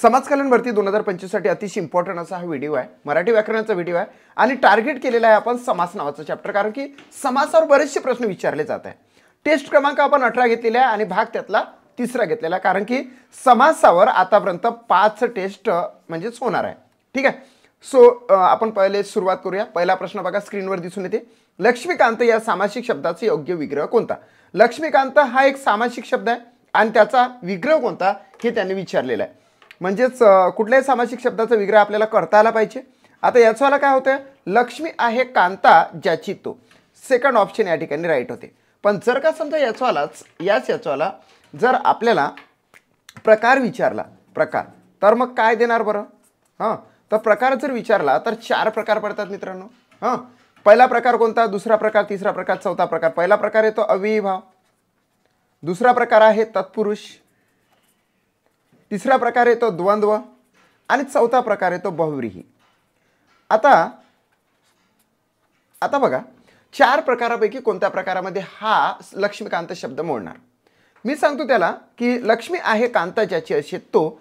समाज कल्याण भरती 2025 साठी अतिशय इम्पॉर्टंट असा हा व्हिडिओ आहे। मराठी व्याकरणाचा व्हिडिओ आहे आणि टार्गेट केलेला आहे आपण समास नावाचा चॅप्टर, कारण की समासावर बरेचसे प्रश्न विचारले जात आहे। टेस्ट क्रमांक आपण 18 घेतलेला आहे आणि भाग त्यातला तिसरा घेतलेला आहे, कारण की समासावर आतापर्यंत 5 टेस्ट म्हणजेच होणार आहे। ठीक आहे, सो आपण पहिले सुरुवात करूया। पहिला प्रश्न बघा, स्क्रीनवर दिसून येते, लक्ष्मीकांत या सामासिक शब्दाचा योग्य विग्रह कोणता? लक्ष्मीकांत हा एक सामासिक शब्द आहे आणि त्याचा विग्रह कोणता हे त्यांनी विचारलेलं आहे। म्हणजेच कुठल्याही सामासिक शब्दाचा विग्रह आपल्याला करता आला पाहिजे। आता याचवाला काय होतं, लक्ष्मी आहे कांता ज्याची तो, सेकंड ऑप्शन या ठिकाणी राईट होते। पण जर का समजा याचवाला जर आपल्याला प्रकार विचारला, प्रकार, तर मग काय देणार बरं? हां, तर प्रकार जर विचारला तर 4 प्रकार पडतात मित्रांनो। हां, पहिला प्रकार कोणता, दुसरा प्रकार, तिसरा प्रकार, चौथा प्रकार। पहिला प्रकार येतो अव्ययी भाव, दुसरा प्रकार आहे तत्पुरुष, तिसरा प्रकार येतो द्वंद्व आणि चौथा प्रकार येतो बहुव्रीही। आता बघा, 4 प्रकारापैकी कोणत्या प्रकारामध्ये हा लक्ष्मीकांत शब्द मोडणार? मी सांगतो त्याला की लक्ष्मी आहे कांता ज्याची असे तो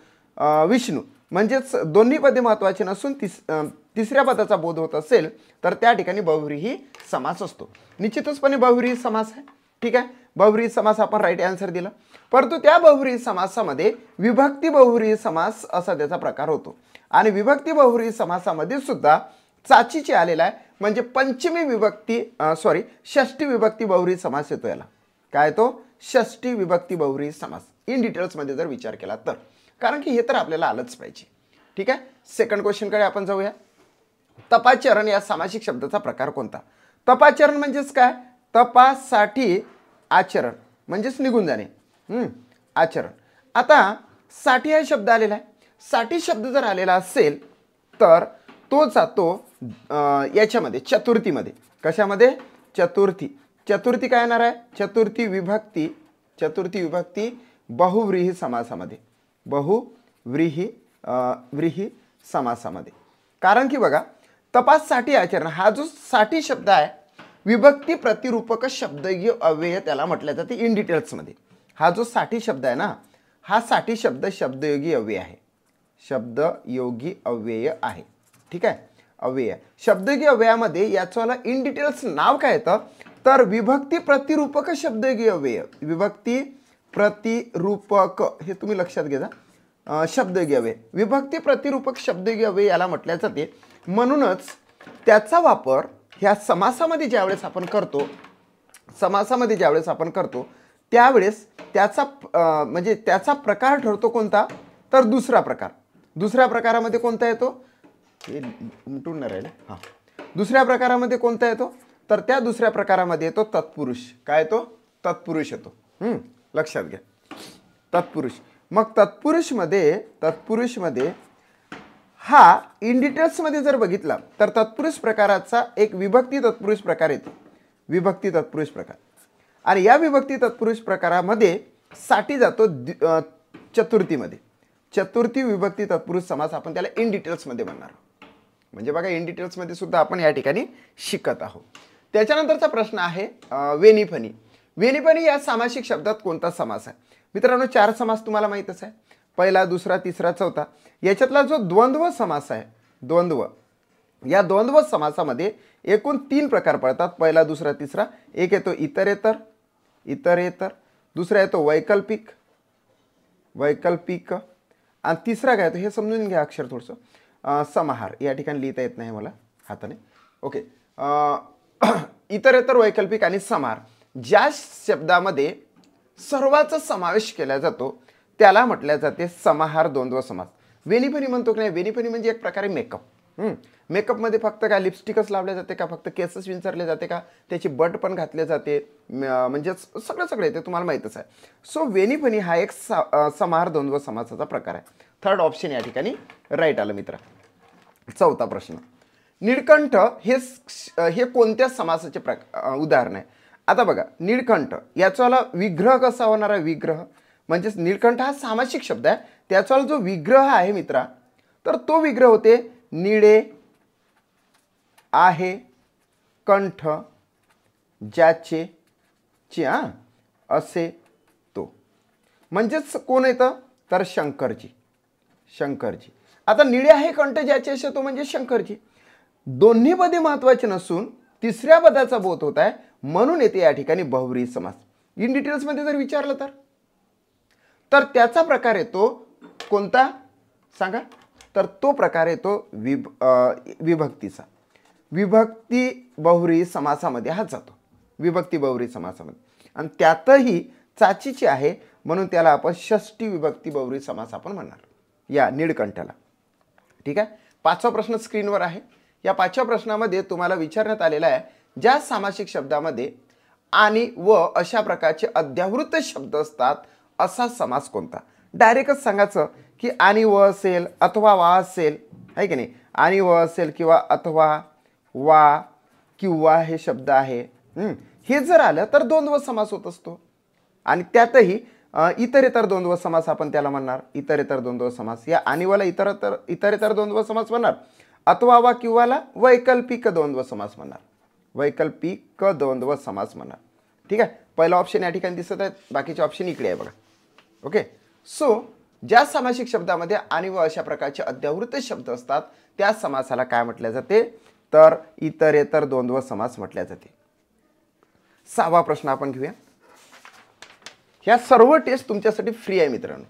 विष्णू, म्हणजेच दोन्ही पदे महत्त्वाचे नसून तिसऱ्या पदाचा बोध होत असेल तर त्या ठिकाणी बहुव्रीही समास असतो। निश्चितचपणे बहुव्रीही समास आहे। ठीक आहे, बहुव्रीही समास आपण राईट आन्सर दिला। परंतु त्या बहुव्रीही समासामध्ये विभक्ती बहुव्रीही समास असा त्याचा प्रकार होतो आणि विभक्ती बहुव्रीही समासामध्ये सुद्धा चाचीचे आलेला आहे, म्हणजे पंचमी विभक्ती षष्ठी विभक्ती बहुव्रीही समास येतो। याला काय तो षष्ठी विभक्ती बहुव्रीही समास इन डिटेल्समध्ये जर विचार केला तर, कारण की हे तर आपल्याला आलंच पाहिजे। ठीक आहे, सेकंड क्वेश्चनकडे आपण जाऊया। तपाचरण या सामासिक शब्दाचा प्रकार कोणता? तपाचरण म्हणजेच काय, तपासाठी आचरण म्हणजेच निघून जाणे, आचरण। आता साठी हा शब्द आलेला आहे, साठी शब्द जर आलेला असेल तर तो जातो याच्यामध्ये चतुर्थीमध्ये। कशामध्ये? चतुर्थी। चतुर्थी काय येणार आहे? चतुर्थी विभक्ती बहुव्रीही समासामध्ये, व्रीही समासामध्ये। कारण की बघा, तपाससाठी आचरण हा जो साठी शब्द आहे विभक्ती प्रतिरूपक शब्दयोगी अव्यय त्याला म्हटलं जाते इन डिटेल्समध्ये। हा जो साठी शब्द आहे ना, हा साठी शब्द शब्दयोगी अव्यय आहे, शब्दयोगी अव्यय आहे। ठीक आहे, अव्यय शब्दयोगी अव्ययामध्ये याचवाला इन डिटेल्स नाव काय येतं तर विभक्ती प्रतिरूपक शब्दयोगी अव्यय, विभक्ती प्रतिरूपक, हे तुम्ही लक्षात घ्या, शब्दयोगी अव्यय, विभक्ती प्रतिरूपक शब्दयोगी अव्यय याला म्हटल्या जाते। म्हणूनच त्याचा वापर ह्या समासामध्ये ज्यावेळेस आपण करतो त्यावेळेस त्याचा म्हणजे त्याचा प्रकार ठरतो कोणता तर दुसरा प्रकार। दुसऱ्या प्रकारामध्ये कोणता येतो? हे उमटून नाही राहिले। हां, दुसऱ्या प्रकारामध्ये कोणता येतो तर त्या दुसऱ्या प्रकारामध्ये येतो तत्पुरुष। काय येतो? तत्पुरुष येतो। लक्षात घ्या, तत्पुरुष। मग तत्पुरुषमध्ये हा इन डिटेल्समध्ये जर बघितला तर तत्पुरुष प्रकाराचा एक विभक्ती तत्पुरुष प्रकार येतो, विभक्ती तत्पुरुष प्रकार। आणि या विभक्ती तत्पुरुष प्रकारामध्ये साठी जातो चतुर्थीमध्ये। चतुर्थी विभक्ती तत्पुरुष समास आपण त्याला इन डिटेल्समध्ये म्हणणार। म्हणजे बघा, इन डिटेल्समध्ये सुद्धा आपण या ठिकाणी शिकत आहोत। त्याच्यानंतरचा प्रश्न आहे वेनिफनी। वेनिफनी या सामासिक शब्दात कोणता समास आहे? मित्रांनो, 4 समास तुम्हाला माहीतच आहे, पहिला, दुसरा, तिसरा, चौथा। याच्यातला जो द्वंद्व समास आहे, द्वंद्व, या द्वंद्व समासामध्ये एकूण 3 प्रकार पडतात, पहिला, दुसरा, तिसरा। एक येतो इतरेतर, दुसरा येतो वैकल्पिक, आणि तिसरा काय येतो हे समजून घ्या अक्षर थोडंसं, समाहार। या ठिकाणी लिहिता येत नाही मला हाताने, ओके। इतरेतर, वैकल्पिक आणि समाहार ज्या शब्दामध्ये सर्वांचा समावेश केला जातो त्याला म्हटल्या जाते समाहार द्वंद्व समास। वेनिफनी म्हणतो की नाही, वेनिफनी म्हणजे एक प्रकारे मेकअप। मेकअपमध्ये फक्त काय लिपस्टिकच लावले जाते का, फक्त केसच विंचरले जाते का, त्याची बट पण घातले जाते, म्हणजे सगळं येते, तुम्हाला माहीतच आहे। सो वेनिफनी हा एक समाहार द्वंद्व समासाचा प्रकार आहे। थर्ड ऑप्शन या ठिकाणी राईट आलं मित्र। चौथा प्रश्न, नीळकंठ हे कोणत्या समासाचे उदाहरण आहे? आता बघा, नीळकंठ याचा विग्रह कसा होणार आहे? विग्रह म्हणजेच नीळकंठ हा सामासिक शब्द आहे, त्याचा जो विग्रह आहे मित्रा, तर तो विग्रह होते निळे आहे कंठ ज्याचे असे तो। म्हणजेच कोण येतं तर शंकरजी। शंकरजी. आता निळे आहे कंठ ज्याचे असे तो म्हणजे शंकरजी. दोन्ही पदे महत्वाचे नसून तिसऱ्या पदाचा बोध होत आहे म्हणून येते या ठिकाणी बहुव्रीही समास. इन डिटेल्स मध्ये जर विचारलं तर त्याचा प्रकार येतो कोणता सांगा. तर तो प्रकार येतो विभक्तीचा. विभक्ती बहुव्रीही समासामध्ये हा जातो. विभक्ती बहुव्रीही समासामध्ये आणि त्यातही चाचीची आहे म्हणून त्याला आपण षष्टी विभक्ती बहुव्रीही समास आपण म्हणणार या नीळकंठाला. ठीक आहे. पाचवा प्रश्न स्क्रीनवर आहे. या पाचव्या प्रश्नामध्ये तुम्हाला विचारण्यात आलेला आहे ज्या सामासिक शब्दामध्ये आणि व अशा प्रकारचे अध्यावृत शब्द असतात असा समास कोणता. डायरेक्टच सांगायचं की आणि व असेल अथवा वा असेल आहे की नाही. आणि व असेल किंवा अथवा वा किंवा हे शब्द आहे हे जर आलं तर द्वंद्व समास होत असतो. आणि त्यातही इतरेतर द्वंद्व समास आपण त्याला म्हणणार. इतरेतर द्वंद्व समास या आणि वाला इतरेतर द्वंद्व समास म्हणणार. अथवा वा किंवाला वैकल्पिक द्वंद्व समास म्हणणार. वैकल्पिक द्वंद्व समास म्हणणार. ठीक आहे. पहिला ऑप्शन या ठिकाणी दिसत आहे. बाकीचे ऑप्शन इकडे आहे बघा. ओके. सो ज्या सामासिक शब्दामध्ये आणि व अशा प्रकारचे अध्यावृत शब्द असतात त्या समासाला काय म्हटले जाते तर इतरेतर द्वंद्व समास म्हटले जाते. सहावा प्रश्न आपण घेऊया. ह्या सर्व टेस्ट तुमच्यासाठी फ्री आहे मित्रांनो.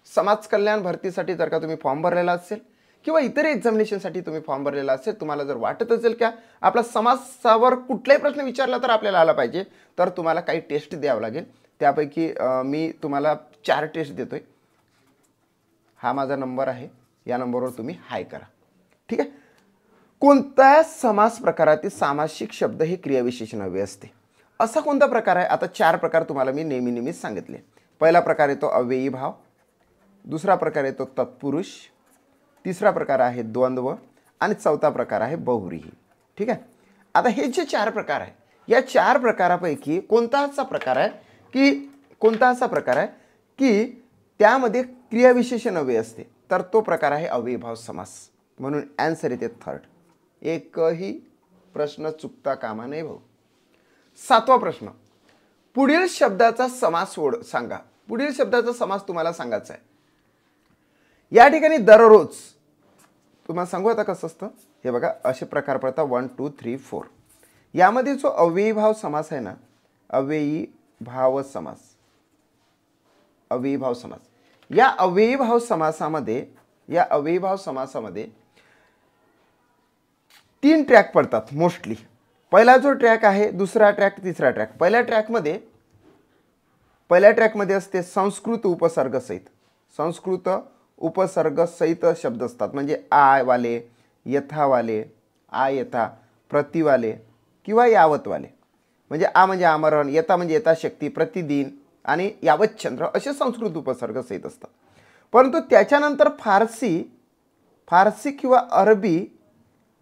समाज कल्याण भरतीसाठी जर का तुम्ही फॉर्म भरलेला असेल किंवा इतर एक्झामिनेशनसाठी तुम्ही फॉर्म भरलेला असेल तुम्हाला जर वाटत असेल की आपला समासावर कुठलाही प्रश्न विचारला तर आपल्याला आला पाहिजे तर तुम्हाला काही टेस्ट द्यावं लागेल. त्यापैकी मी तुम्हाला 4 टेस्ट देतोय. हा माझा नंबर आहे. या नंबरवर तुम्ही हाय करा. ठीक आहे. कोणत्या समास प्रकारातील सामासिक शब्द हे क्रियाविशेषण हवे असते असा कोणता प्रकार आहे. आता 4 प्रकार तुम्हाला मी नेहमीच सांगितले. पहिला प्रकार येतो अव्ययी भाव. दुसरा प्रकार येतो तत्पुरुष. तिसरा प्रकार आहे द्वंद्व आणि चौथा प्रकार आहे बहुव्रीही. ठीक आहे. आता हे जे 4 प्रकार आहे या 4 प्रकारापैकी कोणता असा प्रकार आहे की त्यामध्ये क्रियाविशेषण हवे असते तर तो प्रकार आहे अव्ययी भाव समास. म्हणून आन्सर येते 3rd. एकही प्रश्न चुकता कामा नये भाऊ. 7वा प्रश्न. पुढील शब्दाचा समास सांगा. पुढील शब्दाचा समास तुम्हाला सांगायचा आहे. या ठिकाणी दररोज तुम्हाला सांगू आता कसं असतं हे बघा. असे प्रकार पडतात 1 2 3 4. यामध्ये जो अव्ययी भाव समास आहे ना अव्ययी भाव समास या अव्ययी भाव समासामध्ये 3 ट्रॅक पडतात मोस्टली. पहिला जो ट्रॅक आहे दुसरा ट्रॅक तिसरा ट्रॅक. पहिल्या ट्रॅकमध्ये असते संस्कृत उपसर्ग सहित शब्द असतात. म्हणजे आय वाले यथावाले यथा प्रतिवाले किंवा यावतवाले. म्हणजे आ म्हणजे आमरण यथा म्हणजे यथाशक्ती प्रतिदिन आणि यावतचंद्र असे संस्कृत उपसर्ग सहित असतात. परंतु त्याच्यानंतर फारसी किंवा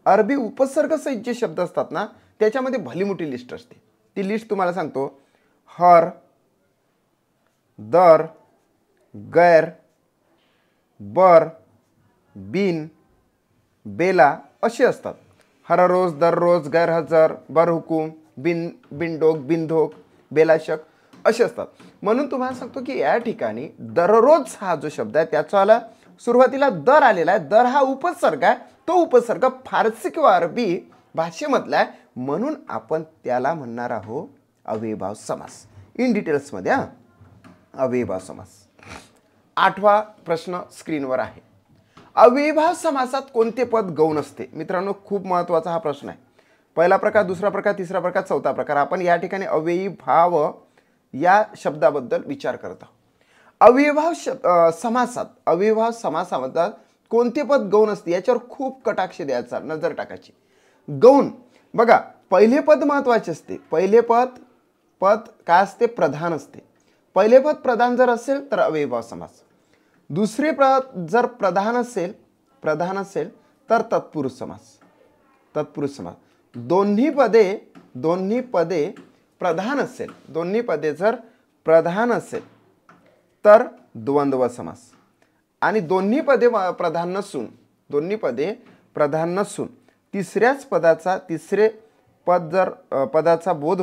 अरबी उपसर्ग सहित जे शब्द असतात ना त्याच्यामध्ये भली मोठी लिस्ट असते. ती लिस्ट तुम्हाला सांगतो. हर दर गैर बर बिन बेला असे असतात. हर रोज दररोज गैरहजर बरहुकूम बिनडोक बिनधोक बेलाशक असे असतात. म्हणून तुम्हाला सांगतो की या ठिकाणी दररोज हा जो शब्द आहे त्याचा सुरुवातीला दर आलेला आहे. दर हा उपसर्ग आहे. तो उपसर्ग फारसी किंवा अरबी भाषेमधला आहे म्हणून आपण त्याला म्हणणार आहोत अव्ययी भाव समास. इन डिटेल्समध्ये अव्ययी भाव समास. 8वा प्रश्न स्क्रीनवर आहे. अव्ययी भाव समासात कोणते पद गौण असते. मित्रांनो खूप महत्त्वाचा हा प्रश्न आहे. पहिला प्रकार दुसरा प्रकार तिसरा प्रकार चौथा प्रकार. आपण या ठिकाणी अव्ययी भाव या शब्दाबद्दल विचार करत आहोत. अव्ययी भाव समासामध्ये कोणते पद गौण असते याच्यावर खूप कटाक्ष द्यायचा नजर टाकायची. गौण बघा पहिले पद महत्त्वाचे असते. पहिले पद काय असते प्रधान असते. पहिले पद प्रधान जर असेल तर अव्ययी भाव समास. दुसरे पद जर प्रधान असेल तर तत्पुरुष समास. दोन्ही पदे जर प्रधान असेल तर द्वंद्व समास. आणि दोन्ही पदे प्रधान नसून तिसऱ्याच तिसरे पद जर पदाचा बोध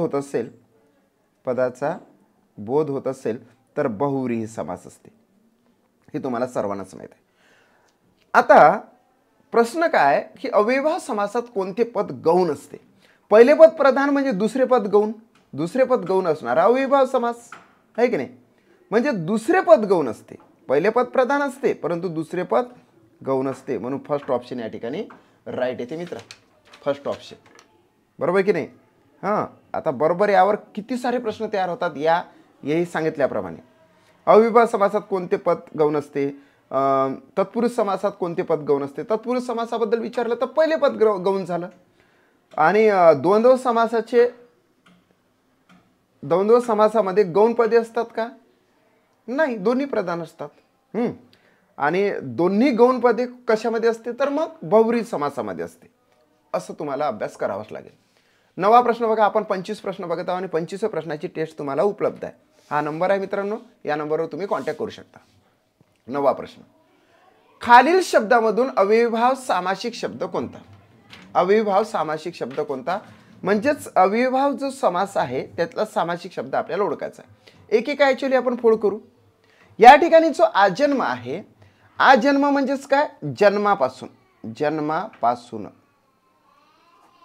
होत असेल तर बहुव्रीही समास असते. हे तुम्हाला सर्वांनाच माहित आहे. आता प्रश्न काय की अव्ययभाव समासात कोणते पद गौण असते? पहिले पद प्रधान म्हणजे दुसरे पद गौण, दुसरे पद गौण असणारा अव्ययभाव समास आहे की नाही? म्हणजे दुसरे पद गौण असते, पहिले पद प्रधान असते परंतु दुसरे पद गौण असते, म्हणून फर्स्ट ऑप्शन या ठिकाणी राईट येते मित्र, फर्स्ट ऑप्शन बरोबर की नाही? हां, आता बरोबर यावर किती सारे प्रश्न तयार होतात याही सांगितल्याप्रमाणे. अव्ययभाव समासात कोणते पद गौण असते, तत्पुरुष समासात कोणते पद गौण असते? तत्पुरुष समासाबद्दल विचारलं तर पहिले पद गौण झालं. आणि द्वंद्व समासामध्ये गौण पदे असतात का? नाही, दोन्ही प्रधान असतात. आणि दोन्ही गौण पदे कशामध्ये असते तर मग बहुव्रीही समासामध्ये असते. असं तुम्हाला अभ्यास करावाच लागेल. नवा प्रश्न बघा, आपण 25 प्रश्न बघत आहोत आणि 25व्या प्रश्नाची टेस्ट तुम्हाला उपलब्ध आहे. हा नंबर आहे मित्रांनो, या नंबरवर तुम्ही कॉन्टॅक्ट करू शकता. नवा प्रश्न, खालील शब्दामधून अव्ययभाव सामासिक शब्द कोणता? अव्ययभाव सामासिक शब्द कोणता म्हणजेच अव्ययभाव जो समास आहे त्यातला सामासिक शब्द आपल्याला ओळखायचा आहे. एक एक ॲक्च्युअली आपण फोड करू. या ठिकाणी जो आजन्म आहे, आजन्म म्हणजेच काय? जन्मापासून, जन्मापासून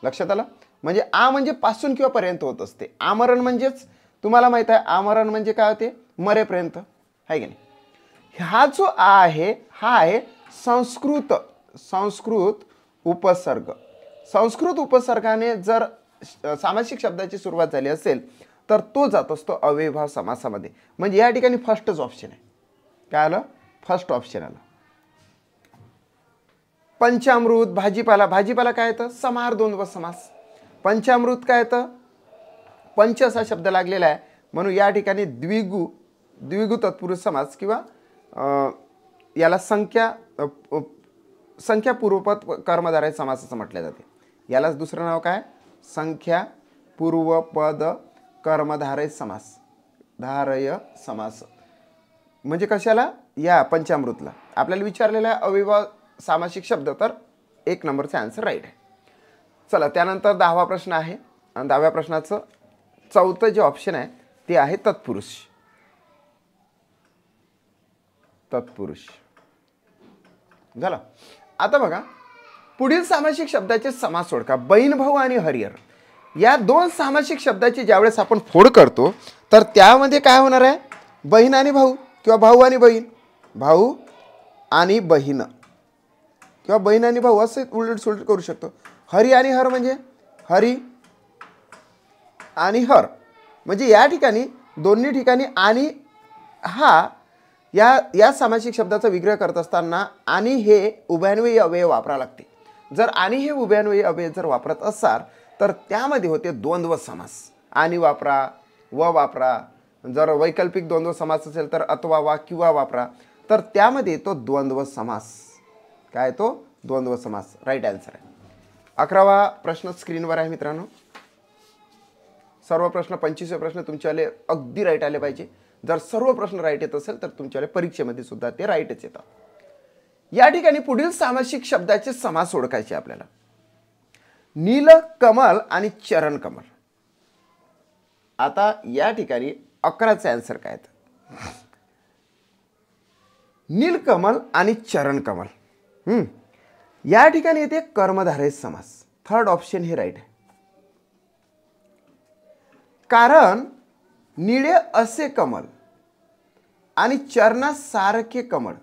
लक्षात आलं? म्हणजे आ म्हणजे पासून किंवा पर्यंत होत असते. आमरण म्हणजेच तुम्हाला माहित आहे, आमरण म्हणजे काय होते? मरेपर्यंत, आहे की नाही? हा जो आ आहे हा आहे संस्कृत उपसर्ग. संस्कृत उपसर्गाने जर सामासिक शब्दाची सुरुवात झाली असेल तर तो जात असतो अव्ययभाव समासामध्ये. म्हणजे या ठिकाणी फर्स्टच ऑप्शन आहे. काय आलं? फर्स्ट ऑप्शन आलं. पंचामृत, भाजीपाला, भाजीपाला काय येतं? समाहार द्वंद्व समास. पंचामृत काय येतं? पंच असा शब्द लागलेला आहे म्हणून या ठिकाणी द्विगु तत्पुरुष समास किंवा याला संख्या पूर्वपद कर्मधारय समास असं म्हटलं जाते. यालाच दुसरं नाव काय? संख्या पूर्वपद कर्मधारय समास, धारय समास. म्हणजे कशाला? या पंचामृतला आपल्याला विचारलेला आहे अव्ययभाव सामासिक शब्द, तर 1 नंबरचा आन्सर राईट आहे. चला, त्यानंतर 10वा प्रश्न आहे आणि 10व्या प्रश्नाचं चौथं जे ऑप्शन आहे ते आहे तत्पुरुष. तत्पुरुष झालं. आता बघा, पुढील सामासिक शब्दाचे समास ओळखा. बहीण भाऊ आणि हरिहर या दोन सामासिक शब्दाची ज्यावेळेस आपण फोड करतो तर त्यामध्ये काय होणार आहे? बहीण आणि भाऊ किंवा भाऊ आणि बहीण, भाऊ आणि बहीण किंवा बहीण आणि भाऊ असे उलट सुलट करू शकतो. हरी आणि हर म्हणजे हरी आणि हर. म्हणजे या ठिकाणी दोन्ही ठिकाणी आणि हा या सामासिक शब्दाचा विग्रह करत असताना आणि हे उभयान्वयी अव्यय वापरावे लागते. जर आणि हे उभयान्वयी अव्यय जर वापरत असाल तर त्यामध्ये होते द्वंद्व समास. आणि वापरा, व वापरा. जर वैकल्पिक द्वंद्व समास असेल तर अथवा वा किंवा वापरा, तर त्यामध्ये तो द्वंद्व समास. काय? तो द्वंद्व समास. राईट आन्सर आहे. 11वा प्रश्न स्क्रीनवर आहे मित्रांनो. सर्व प्रश्न 25वे प्रश्न तुमच्यावाले अगदी राईट आले पाहिजे. जर सर्व प्रश्न राईट येत असेल तर तुमच्यावाले परीक्षेमध्ये सुद्धा ते राईटच येतात. या ठिकाणी पुढील सामासिक शब्दाचे समास ओळखायचे आपल्याला. नीलकमल आणि चरणकमल. आता या ठिकाणी 11चे आन्सर काय आहे? नीलकमल आणि चरणकमल. या ठिकाणी येते कर्मधारय समास. थर्ड ऑप्शन हे राईट आहे. कारण निळे असे कमल आणि चरणासारखे कमळ,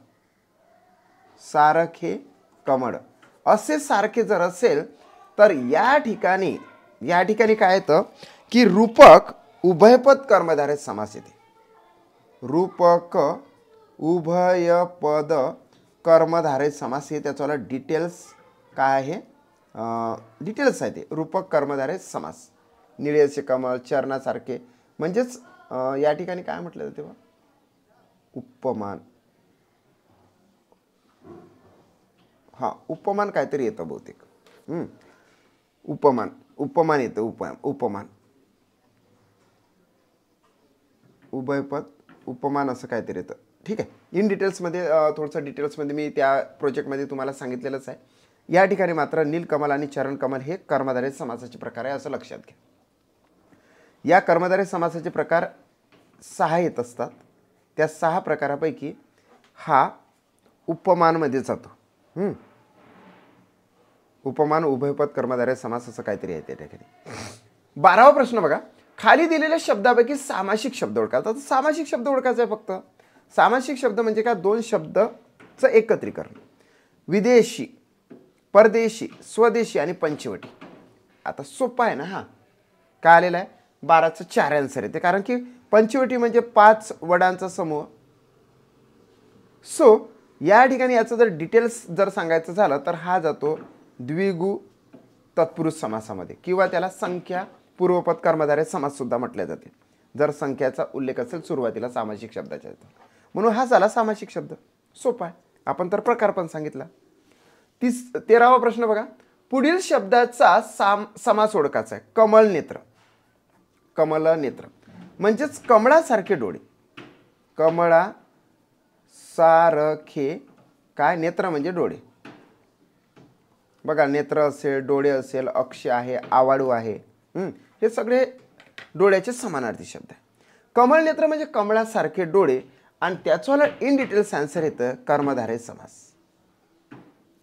सारखे कमळ असे सारखे जर असेल तर या ठिकाणी काय येतं की रूपक उभयपद कर्मधारय समास येते. रूपक उभयपद कर्मधारय समास हे त्याचा डिटेल्स काय आहे? डिटेल्स आहे ते रूपक कर्मधारय समास. निळे असे कमळ, चरणासारखे म्हणजेच या ठिकाणी काय म्हटलं जाते? उपमान. हा, उपमान काहीतरी येतं बहुतेक. उपमान येतं. उपमान, उभयपद उपमान असं काहीतरी येतं. ठीक आहे. इन डिटेल्समध्ये थोडंसं डिटेल्समध्ये मी त्या प्रोजेक्टमध्ये तुम्हाला सांगितलेलंच आहे. या ठिकाणी मात्र नीलकमल आणि चरणकमल हे कर्मधारय समासाचे प्रकार आहे असं लक्षात घ्या. या कर्मधारय समासाचे प्रकार 6 येत असतात. त्या 6 प्रकारापैकी हा उपमानमध्ये जातो. उपमान उभयपद कर्मधारय समास असं काहीतरी आहे त्या ठिकाणी. 12वा प्रश्न बघा. खाली दिलेल्या शब्दापैकी सामासिक शब्द ओळखा. तर सामासिक शब्द ओळखायचा आहे फक्त. सामासिक शब्द म्हणजे काय, दोन शब्दचं एकत्रीकरण. विदेशी, परदेशी, स्वदेशी आणि पंचवटी. आता सोपा आहे ना हा. काय आलेला आहे, 12चं 4 आन्सर येते, कारण की पंचवटी म्हणजे 5 वडांचा समूह. सो या ठिकाणी याचं जर डिटेल्स जर सांगायचं झालं तर हा जातो द्विगु तत्पुरुष समासामध्ये, किंवा त्याला संख्या पूर्वपद कर्मधारय समास सुद्धा म्हटले जाते जर संख्याचा उल्लेख असेल सुरुवातीला सामासिक शब्दाच्या. म्हणून हा झाला सामासिक शब्द. सोपा आहे. आपण तर प्रकार पण सांगितला. 13वा प्रश्न बघा. पुढील शब्दाचा समास ओळखायचा आहे. कमळ नेत्र. कमल नेत्र म्हणजेच कमळासारखे डोळे. कमळा सारखे काय, नेत्र म्हणजे डोळे. बघा, नेत्र असेल, डोळे असेल, अक्ष आहे, आवाडू आहे, हे सगळे डोळ्याचे समानार्थी शब्द आहे. कमळ नेत्र म्हणजे कमळासारखे डोळे, आणि त्याचवाला इन डिटेल्स आन्सर येतं कर्मधारय समास.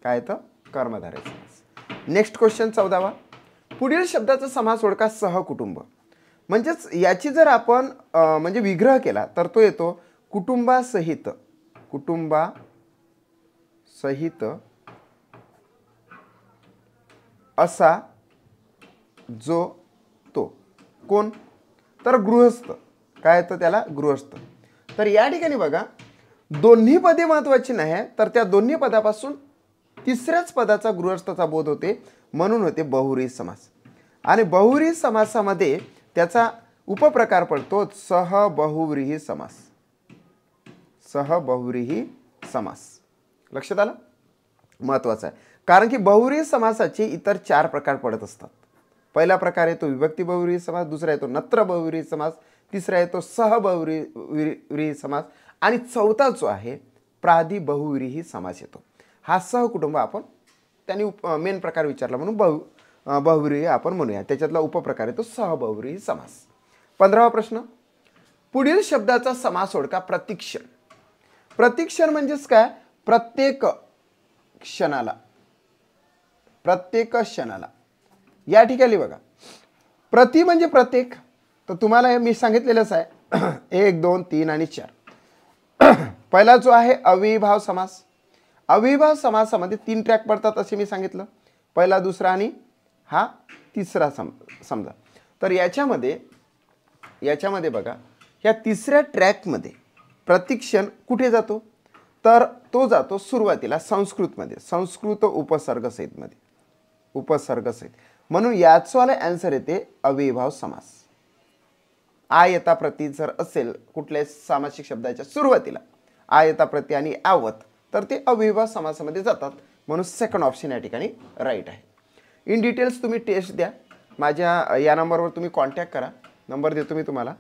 काय येतं, कर्मधारय समास. नेक्स्ट क्वेश्चन 14वा. पुढील शब्दाचा समास ओळखा. सहकुटुंब. म्हणजेच याची जर आपण म्हणजे विग्रह केला तर तो येतो कुटुंबासहित. कुटुंबासहित असा जो तो. कोण, तर गृहस्थ. काय येतं त्याला, गृहस्थ. तर या ठिकाणी बघा, दोन्ही पदे महत्वाची नाही, तर त्या दोन्ही पदापासून तिसऱ्याच पदाचा गृहस्थचा बोध होते, म्हणून होते बहुव्रीही समास. आणि बहुव्रीही समासामध्ये त्याचा उपप्रकार पडतो सहबहुव्रीही समास. सहबहुव्रीही समास. लक्षात आलं, महत्वाचं आहे. कारण की बहुव्रीही समासाचे इतर 4 प्रकार पडत असतात. पहिला प्रकार येतो विभक्ती बहुव्रीही समास, दुसरा येतो नत्र बहुव्रीही समास, तिसरा येतो सहबहुव्रीही समास, आणि चौथा जो आहे प्रादि बहुव्रीही समास येतो. हा सहकुटुंब आपण त्यांनी मेन प्रकार विचारला म्हणून बहुव्रीही आपण म्हणूया. त्याच्यातला उपप्रकार येतो सहबहुव्रीही समास. 15वा प्रश्न. पुढील शब्दाचा समास ओळखा. प्रतिक्षण. प्रतिक्षण म्हणजेच काय, प्रत्येक क्षणाला. प्रत्येक क्षणाला. या ठिकाणी बघा, प्रति म्हणजे प्रत्येक. तर तुम्हाला मी सांगितलेलंच आहे 1, 2, 3 आणि 4. पहिला जो आहे अविभाव समास. अविभाव समासामध्ये 3 ट्रॅक पडतात असे मी सांगितलं. पहिला, दुसरा आणि हा तिसरा समजा. तर याच्यामध्ये बघा, या तिसऱ्या ट्रॅकमध्ये प्रतिक्षण कुठे जातो, तर तो जातो सुरुवातीला संस्कृतमध्ये, संस्कृत उपसर्गसहितमध्ये. उपसर्गसहित. म्हणून याचवाला आन्सर येते अविभाव समास. आ यथा प्रती जर असेल कुठल्याही सामासिक शब्दाच्या सुरुवातीला आ यथा प्रती आणि आवत, तर ते अविभाव समासामध्ये जातात. म्हणून सेकंड ऑप्शन या ठिकाणी राईट आहे. इन डिटेल्स तुम्ही टेस्ट द्या. माझ्या या नंबरवर तुम्ही कॉन्टॅक्ट करा. नंबर देतो मी तुम्हाला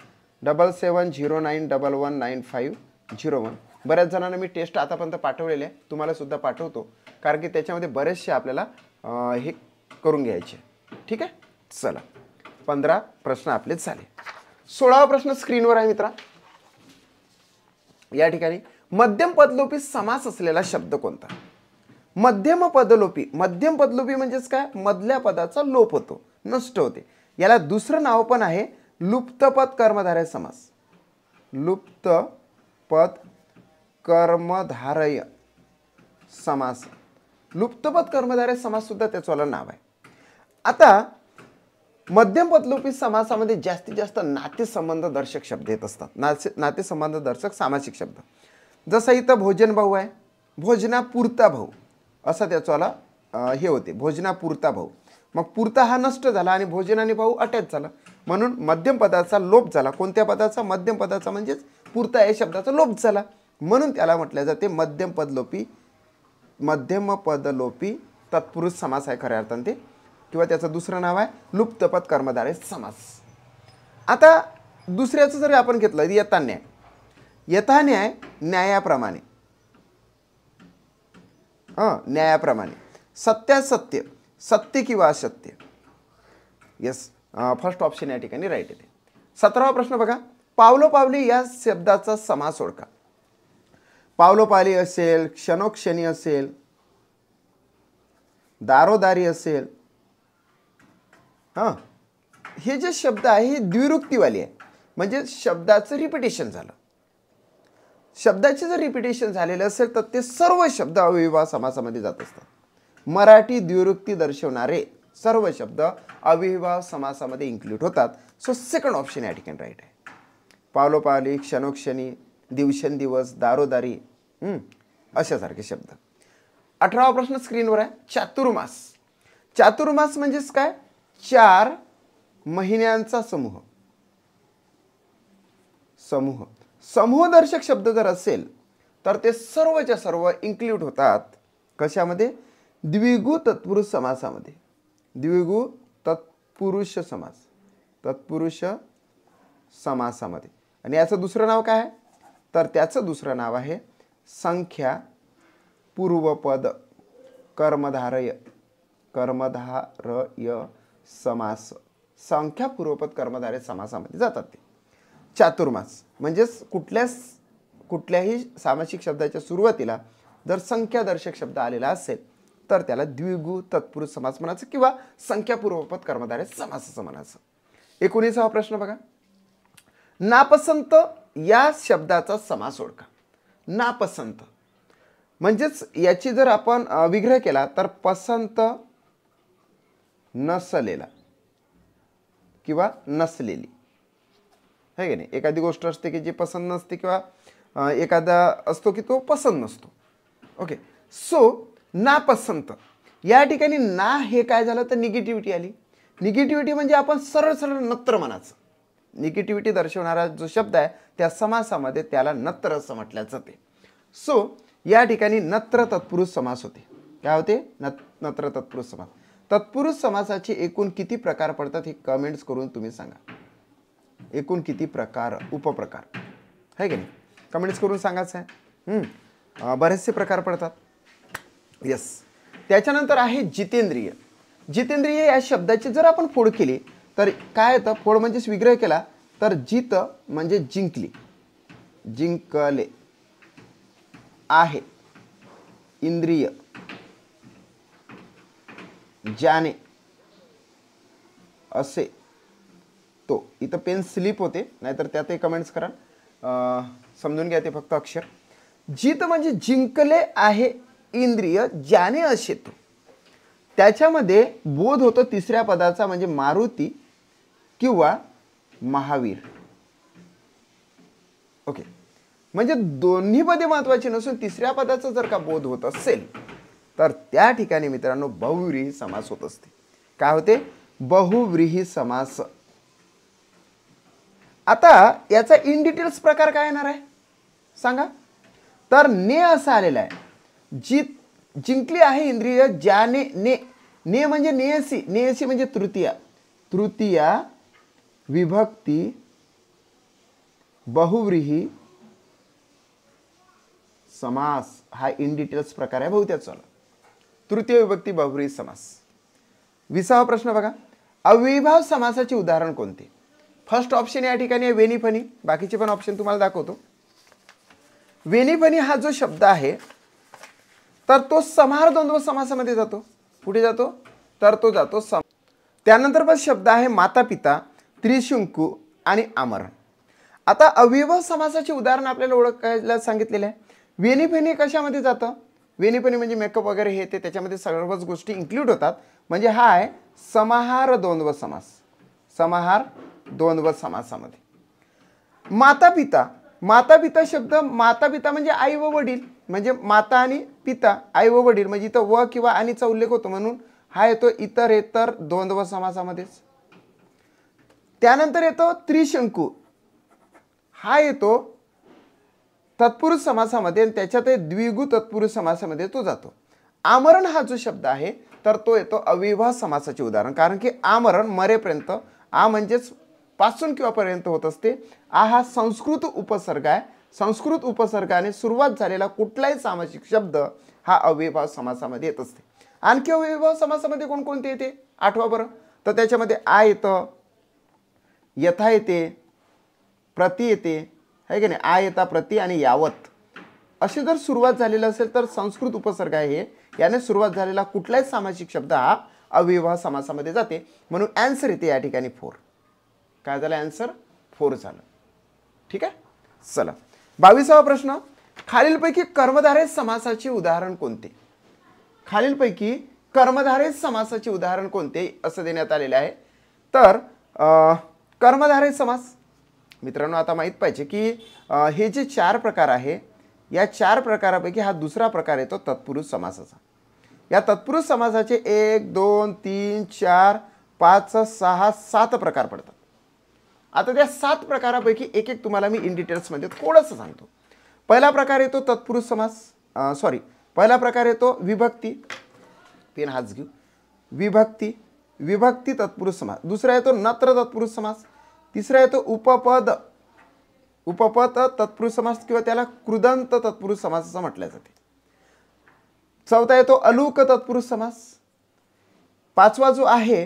7709119501. बऱ्याच जणांना मी टेस्ट आतापर्यंत पाठवलेले आहे, तुम्हाला सुद्धा पाठवतो, कारण की त्याच्यामध्ये बरेचसे आपल्याला हे करून घ्यायचे. ठीक आहे. चला, 15 प्रश्न आपले झाले. 16वा प्रश्न स्क्रीनवर आहे मित्रा. या ठिकाणी मध्यम पदलोपी समास असलेला शब्द कोणता. मध्यम पदलोपी. मध्यम पदलोपी म्हणजेच काय, मधल्या पदाचा लोप होतो, नष्ट होते. याला दुसरं नाव पण आहे लुप्तपद कर्मधारय समास. लुप्तपद कर्मधारय समास. लुप्तपद कर्मधारय समास सुद्धा त्याचं नाव आहे. आता मध्यम पदलोपी समासामध्ये जास्तीत जास्त नातेसंबंध दर्शक शब्द येत असतात. नातेसंबंध दर्शक सामासिक शब्द. जसं इथं भोजन भाऊ आहे, भोजनापुरता भाऊ असं त्याचंवाला हे होते, भोजनापुरता भाऊ. मग पुरता हा नष्ट झाला आणि भोजन आणि भाऊ अटॅच झाला, म्हणून मध्यम पदाचा लोप झाला. कोणत्या पदाचा, मध्यम पदाचा, म्हणजेच पुरता या शब्दाचा लोप झाला, म्हणून त्याला म्हटलं जाते मध्यम पदलोपी. मध्यम पदलोपी तत्पुरुष समास आहे खऱ्या अर्थाने ते, किंवा त्याचं दुसरं नाव आहे लुप्तपद कर्मधारय समास. आता दुसऱ्याचं जर आपण घेतलं यथान्याय. यथान्याय न्यायाप्रमाणे. न्यायाप्रमाणे. सत्यासत्य, सत्य किंवा असत्य. येस, फर्स्ट ऑप्शन या ठिकाणी राईट येते. 17वा प्रश्न बघा. पावलोपावली या शब्दाचा समास ओळखा. पावलोपावली असेल, क्षणोक्षणी असेल, दारोदारी असेल, हां, हे जे शब्द आहे हे द्विरुक्तीवाली आहे, म्हणजे शब्दाचं रिपिटेशन झालं. शब्दाचे जर रिपिटेशन झालेलं असेल तर ते सर्व शब्द अव्ययीभाव समासामध्ये जात असतात. मराठी द्विरुक्ती दर्शवणारे सर्व शब्द अव्ययीभाव समासामध्ये इन्क्लूड होतात. सो सेकंड ऑप्शन या ठिकाणी राईट आहे. पावलोपावली, क्षणोक्षणी, दिवसेंदिवस, दारोदारी, अशासारखे शब्द. 18वा प्रश्न स्क्रीनवर आहे. चातुर्मास. चातुर्मास म्हणजेच काय? 4 महिन्यांचा समूह. समूह समूहदर्शक शब्द जर असेल तर ते सर्वच्या सर्व इन्क्लूड होतात कशामध्ये? द्विगु तत्पुरुष समासामध्ये. द्विगु तत्पुरुष समास, तत्पुरुष समासामध्ये. आणि याचं दुसरं नाव काय आहे? तर त्याचं दुसरं नाव आहे संख्या पूर्वपद कर्मधारय, कर्मधारय समास. संख्या पूर्वपद कर्मधारय समासामध्ये जातात ते. चातुर्मास म्हणजेच कुठल्याही सामासिक शब्दाच्या सुरुवातीला जर संख्यादर्शक शब्द आलेला असेल तर त्याला द्विगु तत्पुरुष समास म्हणायचं किंवा संख्या पूर्वपद कर्मधारय समास असं म्हणायचं. 19वा प्रश्न बघा. नापसंत या शब्दाचा समास ओळखा. नापसंत म्हणजेच याची जर आपण विग्रह केला तर पसंत नसलेला किंवा नसलेली, है की नाही? एखादी गोष्ट असते की जी पसंत नसते किंवा एखादा असतो की तो पसंत नसतो. ओके, सो नापसंत या ठिकाणी ना हे काय झालं तर निगेटिव्हिटी आली. निगेटिव्हिटी म्हणजे आपण सरळ सरळ नत्र म्हणायचं. निगेटिव्हिटी दर्शवणारा जो शब्द आहे त्या समासामध्ये त्याला नत्र असं म्हटलं जाते. सो या ठिकाणी नत्र तत्पुरुष समास होते. काय होते? नत्र तत्पुरुष समास. तत्पुरुष समासाचे एकूण किती प्रकार पडतात हे कमेंट्स करून तुम्ही सांगा. एकूण किती प्रकार, उपप्रकार, है की नाही? कमेंट्स करून सांगायचं आहे. बरेचसे प्रकार पडतात. यस. त्याच्यानंतर आहे जितेंद्रिय. जितेंद्रिय या शब्दाची जर आपण फोड केली तर काय येतं? फोड म्हणजेच विग्रह केला तर जित म्हणजे जिंकली, जिंकले आहे. इंद्रिय ज्याने असे तो. इथं पेन स्लिप होते, नाहीतर त्यातही कमेंट्स करा, समजून घ्या ते फक्त अक्षर. जित म्हणजे जिंकले आहे इंद्रिय ज्याने असे तो. त्याच्यामध्ये बोध होतो तिसऱ्या पदाचा म्हणजे मारुती किंवा महावीर. ओके, म्हणजे दोन्ही पदे महत्वाची नसून तिसऱ्या पदाचा जर का बोध होत असेल तर त्या ठिकाणी मित्रांनो बहुव्रीही समास होत असते. काय होते? बहुव्रीही समास. आता याचा इन डिटेल्स प्रकार काय येणार आहे सांगा? तर ने असा आलेला आहे. जिंकली आहे इंद्रिय ज्याने, ने म्हणजे नेयसी, नेयसी म्हणजे तृतीया, तृतीया विभक्ती बहुव्रीही समास हा इन डिटेल्स प्रकार आहे बहुत्याचा. तृतीय विभक्ती बहुव्रीही समास. 20वा प्रश्न बघा. अव्ययीभाव समासाचे उदाहरण कोणते? फर्स्ट ऑप्शन या ठिकाणी आहे वेनिफनी. बाकीचे पण ऑप्शन तुम्हाला दाखवतो. वेनिफनी हा जो शब्द आहे तर तो समाहार द्वंद्व समासामध्ये जातो. कुठे जातो? तर तो जातो त्यानंतर पण शब्द आहे माता पिता, त्रिशंकू आणि आमरण. आता अव्ययीभाव समासाचे उदाहरण आपल्याला ओळखायला सांगितलेले आहे. वेनिफनी कशामध्ये जातं? वेनिफनी म्हणजे मेकअप वगैरे हे ते त्याच्यामध्ये सर्वच गोष्टी इन्क्लूड होतात. म्हणजे हा आहे समाहार द्वंद्व समास. समाहार द्वंद्व समासामध्ये. माता पिता, माता पिता शब्द, माता पिता म्हणजे आई व वडील, म्हणजे माता आणि पिता आई व वडील, म्हणजे इथं व किंवा आणीचा उल्लेख होतो म्हणून हा येतो इतर द्वंद्व समासामध्येच. त्यानंतर येतो त्रिशंकू, हा येतो तत्पुरुष समासामध्ये आणि त्याच्यात द्विगु तत्पुरुष समासामध्ये तो जातो. आमरण हा जो शब्द आहे तर तो येतो अव्ययीभाव समासाचे उदाहरण. कारण की आमरण मरेपर्यंत, आ म्हणजेच पासून किंवा पर्यंत होत असते. आ हा संस्कृत उपसर्ग आहे. संस्कृत उपसर्गाने सुरुवात झालेला कुठलाही सामासिक शब्द हा अव्ययीभाव समासामध्ये येत असते. आणखी अव्ययीभाव समासामध्ये कोणकोणते येते आठवा बरं. तर त्याच्यामध्ये आ येतं, यथा येते, प्रति येते, है की नाही? आ येता, प्रति आणि यावत अशी जर सुरुवात झालेली असेल तर संस्कृत उपसर्ग आहे याने सुरुवात झालेला कुठलाही सामासिक शब्द हा अव्ययभाव समासामध्ये जाते, म्हणून आन्सर येते या ठिकाणी 4. काय झालं आन्सर 4 झालं. ठीक आहे. चला 22वा प्रश्न, खालीलपैकी कर्मधारय समासाचे उदाहरण कोणते? खालीलपैकी कर्मधारय समासाचे उदाहरण कोणते असं देण्यात आलेले आहे. तर कर्मधारय समास मित्रांनो आता माहित पाहिजे की हे जे 4 प्रकार आहे या 4 प्रकारापैकी हा दुसरा प्रकार येतो तत्पुरुष समासाचा. या तत्पुरुष समासाचे 1 2 3 4 5 6 7 प्रकार पडतात. आता त्या 7 प्रकारापैकी एक एक तुम्हाला मी इन डिटेल्समध्ये थोडंसं सांगतो. पहिला प्रकार येतो तत्पुरुष समास, पहिला प्रकार येतो विभक्ती, पेन हाच घेऊ, विभक्ती तत्पुरुष समास. दुसरा येतो नत्र तत्पुरुष समास. तिसरा येतो उपपद तत्पुरुष समास किंवा त्याला कृदंत तत्पुरुष समास असं म्हटलं जाते. चौथा येतो अलूक तत्पुरुष समास. पाचवा जो आहे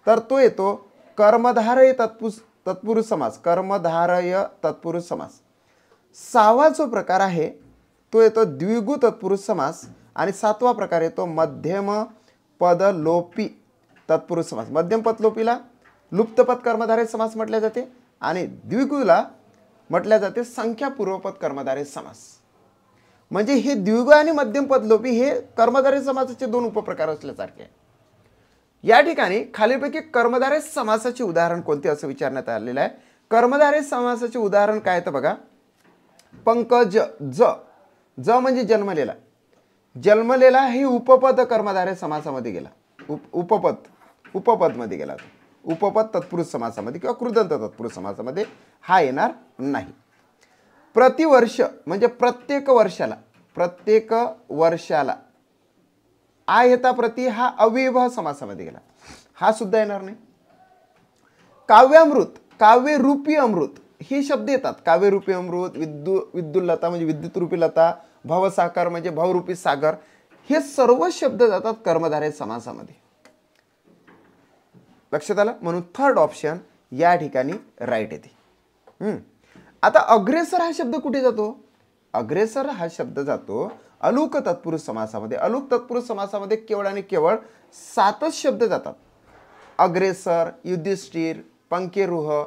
तर तो येतो कर्मधारय तत्पुरुष समास, कर्मधारय तत्पुरुष समास. 6वा जो प्रकार आहे तो येतो द्विगु तत्पुरुष समास आणि 7वा प्रकार येतो मध्यम पदलोपी तत्पुरुष समास. मध्यम पदलोपीला लुप्तपद कर्मधारय समास म्हटले जाते आणि द्विगुला म्हटले जाते संख्या पूर्वपद कर्मधारय समास. म्हणजे हे द्विगु आणि मध्यम पदलोपी हे कर्मधारय समासाचे 2 उपप्रकार असल्यासारखे आहे. या ठिकाणी खालीलपैकी कर्मधारय समासाचे उदाहरण कोणते असं विचारण्यात आलेलं आहे. कर्मधारय समासाचे उदाहरण काय तर बघा, पंकज ज म्हणजे जन्मलेला हे उपपद कर्मधारय समासामध्ये गेला, उपपद मध्ये गेला, उपपद तत्पुरुष समासामध्ये किंवा कृदंत तत्पुरुष समासामध्ये हा येणार नाही. प्रतिवर्ष म्हणजे प्रत्येक वर्षाला आ येता प्रति हा अव्ययभाव समासामध्ये गेला, हा सुद्धा येणार नाही. काव्यामृत, काव्यरूपी अमृत हे शब्द येतात. काव्यरूपी अमृत, विद्युल्लता म्हणजे विद्युत रूपी लता, भवसागर म्हणजे भवरूपी सागर, हे सर्व शब्द जातात कर्मधारय समासामध्ये. लक्षात आलं. म्हणून 3rd ऑप्शन या ठिकाणी राईट येते. आता अग्रेसर हा शब्द कुठे जातो? अग्रेसर हा शब्द जातो अलूक तत्पुरुष समासामध्ये. अलूक तत्पुरुष समासामध्ये केवळ आणि केवळ 7च शब्द जातात. अग्रेसर, युधिष्ठिर, पंकेरुह,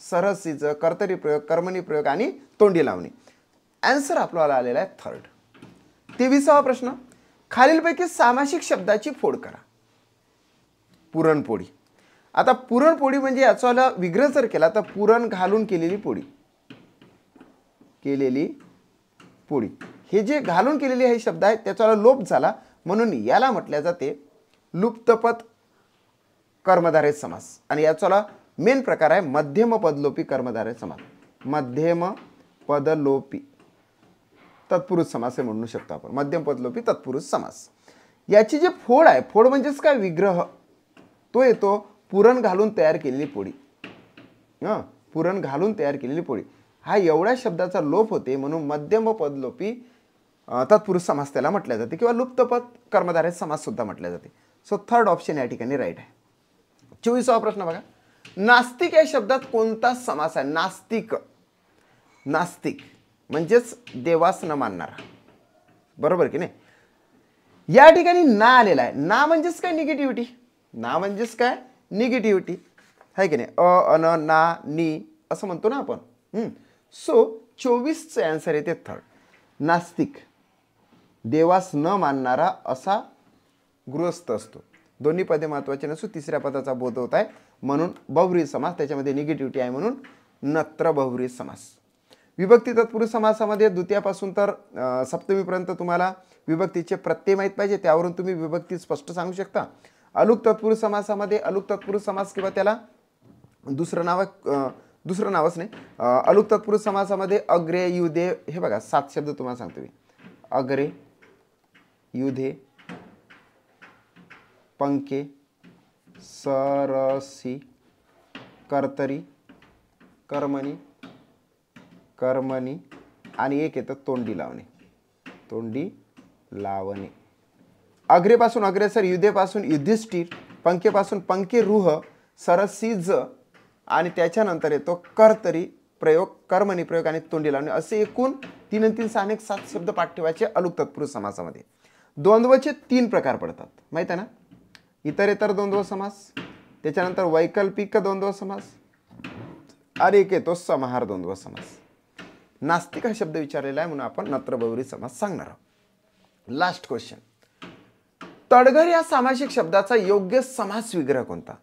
सरसिज, कर्तरी प्रयोग, कर्मणी प्रयोग आणि तोंडी लावणी. आन्सर आपल्याला आलेला आहे 3rd. 23वा प्रश्न, खालीलपैकी सामासिक शब्दाची फोड करा. पुरणपोळी. आता पुरणपोळी म्हणजे याचा विग्रह जर केला तर पुरण घालून केलेली पोळी, हे जे घालून केलेले हे शब्द आहेत त्याचा लोप झाला म्हणून याला म्हटले जाते लुप्तपद कर्मधारय समास. आणि याचा मेन प्रकार आहे मध्यम पदलोपी कर्मधारय समास. मध्यम पदलोपी तत्पुरुष समास हे म्हणू शकतो आपण. मध्यम पदलोपी तत्पुरुष समास. याची जे फोड आहे, फोड म्हणजेच काय विग्रह, तो येतो पुरण घालून तयार केलेली पोळी. पुरण घालून तयार केलेली पोळी हा एवढ्या शब्दाचा लोप होते म्हणून मध्यम पदलोपी तत्पुरुष समास त्याला म्हटले जाते किंवा लुप्तपद कर्मधारय समास सुद्धा म्हटले जाते. सो 3rd ऑप्शन या ठिकाणी राईट आहे. 24वा प्रश्न बघा, नास्तिक या शब्दात कोणता समास आहे? नास्तिक म्हणजेच देवास न मानणारा, बरोबर की नाही. या ठिकाणी ना आलेला आहे. ना म्हणजेच काय? निगेटिव्हिटी. ना म्हणजेच काय? निगेटिव्हिटी आहे की नाही. अन ना नी असं म्हणतो ना आपण. सो 24चे आन्सर येते 3rd. नास्तिक देवास न मानणारा असा गृहस्थ असतो. दोन्ही पदे महत्वाचे नसून तिसऱ्या पदाचा बोध होत आहे म्हणून बहुव्रीही समास, त्याच्यामध्ये निगेटिव्हिटी आहे म्हणून नत्र बहुव्रीही समास. विभक्ती तत्पुरुष समासामध्ये द्वितीयापासून तर सप्तमीपर्यंत तुम्हाला विभक्तीचे प्रत्यय माहीत पाहिजे, त्यावरून तुम्ही विभक्ती स्पष्ट सांगू शकता. अलूक तत्पुरुष समासामध्ये अलूक तत्पुरुष समास किंवा त्याला दुसरं नावच नाही, अलूक तत्पुरुष समासामध्ये अग्रे, युधे, हे बघा 7 शब्द तुम्हाला सांगतो मी. अग्रे, युधे, पंके, सरसी, कर्तरी, कर्मणी आणि एक येतं तोंडी लावणे. अग्रेपासून अग्रेसर, युधेपासून युधिष्ठिर, पंकेपासून पंकेरुह, सरसीज आणि त्याच्यानंतर येतो कर्तरी प्रयोग, कर्मणी प्रयोग आणि तोंडी लावणे. असे एकूण 3 आणि 3 6 7 शब्द पाठ ठेवायचे अलूक तत्पुरुष समासामध्ये. द्वंद्वचे 3 प्रकार पडतात, माहीत आहे ना? इतरेतर द्वंद्व समास, त्याच्यानंतर वैकल्पिक द्वंद्व समास आणि एक येतो समाहार द्वंद्व समास. नास्तिक हा शब्द विचारलेला आहे म्हणून आपण नत्र बहुव्रीही समास सांगणार आहोत. Last question. तळघर या सामासिक शब्दाचा योग्य समास विग्रह कोणता?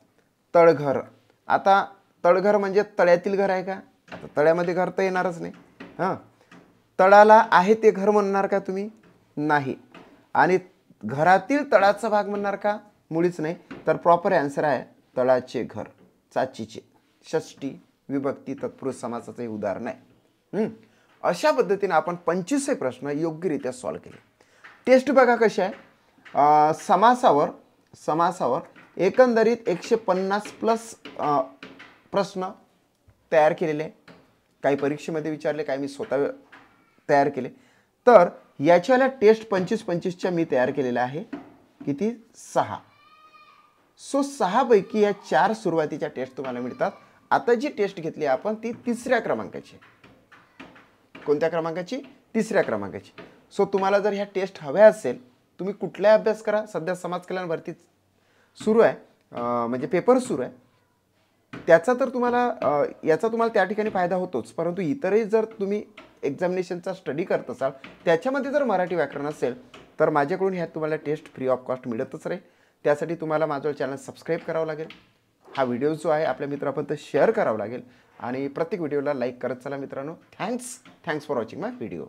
तळघर. आता तळघर म्हणजे तळ्यातील घर आहे का? आता तळ्यामध्ये घर तर येणारच नाही. हां, तळाला आहे ते घर म्हणणार का तुम्ही? नाही. आणि घरातील तळाचा भाग म्हणणार का? मुळीच नाही. तर प्रॉपर आन्सर आहे तळाचे घर, चाचीचे. षष्टी विभक्ती तत्पुरुष समासाचं हे उदाहरण आहे. अशा पद्धतीने आपण 25 प्रश्न योग्यरित्या सॉल्व्ह केले. टेस्ट बघा कशी आहे. समासावर एकंदरीत 150 प्लस प्रश्न तयार केलेले. काही परीक्षेमध्ये विचारले, काही मी स्वतः तयार केले. तर याच्याला टेस्ट 25-25च्या मी तयार केलेल्या आहे. किती? 6. सो 6 पैकी या 4 सुरुवातीच्या टेस्ट तुम्हाला मिळतात. आता जी टेस्ट घेतली आपण ती 3ऱ्या क्रमांकाची. कोणत्या क्रमांकाची? 3ऱ्या क्रमांकाची. सो तुम्हाला जर ह्या टेस्ट हव्या असेल, तुम्ही कुठलाही अभ्यास करा. सध्या समाज कल्याण भरती सुरू आहे, म्हणजे पेपर सुरू आहे. त्याचा तर तुम्हाला याचा तुम्हाला त्या ठिकाणी फायदा होतोच, परंतु इतरही जर तुम्ही एक्झामिनेशनचा स्टडी करत असाल, त्याच्यामध्ये जर मराठी व्याकरण असेल, तर माझ्याकडून ह्यात तुम्हाला टेस्ट फ्री ऑफ कॉस्ट मिळतच राहील. त्यासाठी तुम्हाला माझं चॅनल सबस्क्राईब करावं लागेल. हा व्हिडिओ जो आहे आपल्या मित्रापर्यंत शेअर करावा लागेल आणि प्रत्येक व्हिडिओला लाईक करत चला मित्रांनो. Thanks for watching my video.